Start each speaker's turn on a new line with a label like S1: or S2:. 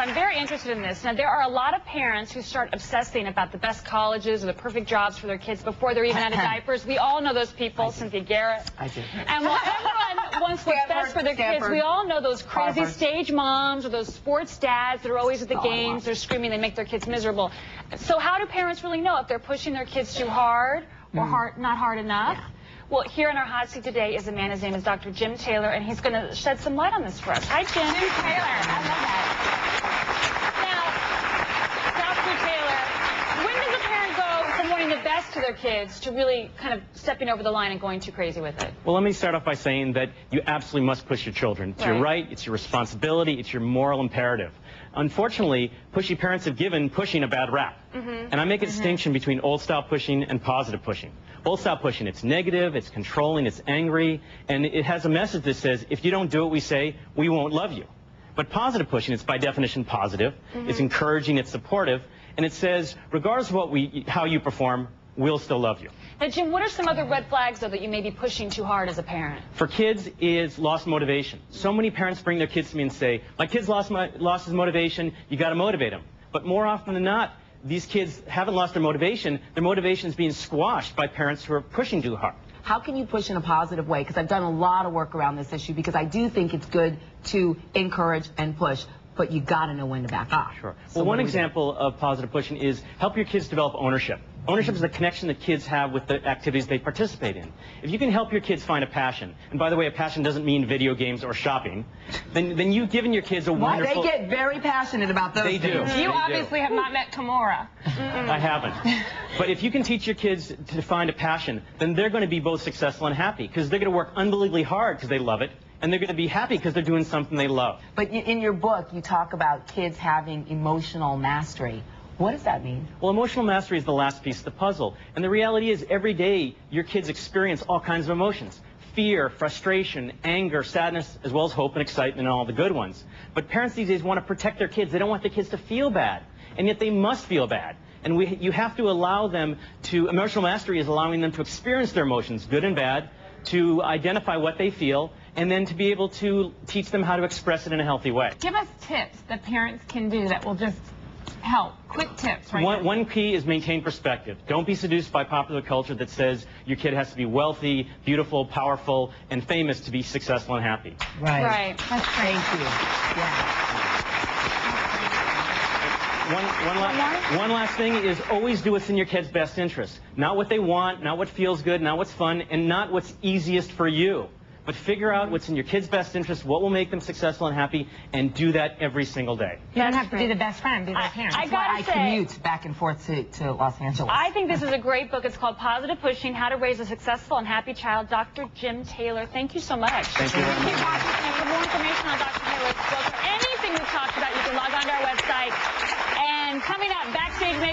S1: I'm very interested in this. Now, there are a lot of parents who start obsessing about the best colleges or the perfect jobs for their kids before they're even out of diapers. We all know those people, Cynthia Garrett.
S2: I do.
S1: And while everyone wants what's best for their kids, we all know those crazy stage moms or those sports dads that are always at the games. They're screaming, they make their kids miserable. So how do parents really know if they're pushing their kids too hard or not hard enough? Yeah. Well, here in our hot seat today is a man. His name is Dr. Jim Taylor, and he's going to shed some light on this for us. Hi, Jim.
S3: Jim Taylor. I love that.
S1: Now, Dr. Taylor, when does a parent go from wanting the best to their kids to really kind of stepping over the line and going too crazy with it?
S4: Well, let me start off by saying that you absolutely must push your children. It's your right, it's your responsibility, it's your moral imperative. Unfortunately, pushy parents have given pushing a bad rap. And I make a distinction between old-style pushing and positive pushing. Old-style pushing, it's negative, it's controlling, it's angry, and it has a message that says, if you don't do what we say, we won't love you. But positive pushing, it's by definition positive, it's encouraging, it's supportive, and it says, regardless of how you perform, we'll still love you.
S1: Now, Jim, what are some other red flags, though, that you may be pushing too hard as a parent?
S4: For kids is lost motivation. So many parents bring their kids to me and say, my kid's lost his motivation, you got to motivate him. But more often than not, these kids haven't lost their motivation is being squashed by parents who are pushing too hard.
S2: How can you push in a positive way? Because I've done a lot of work around this issue, because I do think it's good to encourage and push, but you got to know when to back off.
S4: Sure.
S2: So
S4: well, one example of positive pushing is help your kids develop ownership. Ownership is the connection that kids have with the activities they participate in. If you can help your kids find a passion, and by the way, a passion doesn't mean video games or shopping, then you've given your kids a wonderful...
S2: They get very passionate about those
S4: things. They do.
S3: You obviously have not met Kimura.
S4: I haven't. But if you can teach your kids to find a passion, then they're going to be both successful and happy, because they're going to work unbelievably hard because they love it, and they're going to be happy because they're doing something they love.
S2: But in your book, you talk about kids having emotional mastery. What does that mean?
S4: Well, emotional mastery is the last piece of the puzzle. And the reality is, every day, your kids experience all kinds of emotions. Fear, frustration, anger, sadness, as well as hope and excitement and all the good ones. But parents these days want to protect their kids. They don't want their kids to feel bad. And yet they must feel bad. And you have to allow them to... Emotional mastery is allowing them to experience their emotions, good and bad, to identify what they feel, and then to be able to teach them how to express it in a healthy way.
S3: Give us tips that parents can do that will just help. Quick tips right now.
S4: One key is maintain perspective. Don't be seduced by popular culture that says your kid has to be wealthy, beautiful, powerful, and famous to be successful and happy.
S1: Right.
S3: That's great.
S2: Thank you. Yeah.
S4: One last thing is always do what's in your kid's best interest. Not what they want, not what feels good, not what's fun, and not what's easiest for you. But figure out what's in your kid's best interest, what will make them successful and happy, and do that every single day.
S3: You don't have to be the best friend, be their parent.
S1: I gotta say,
S2: commute back and forth to Los Angeles.
S1: I think this is a great book. It's called Positive Pushing, How to Raise a Successful and Happy Child. Dr. Jim Taylor, thank you so much.
S4: Thank you very much.
S1: For more information on Dr. Taylor's book or anything we talked about, you can log on to our website. And coming up, Backstage Makeover.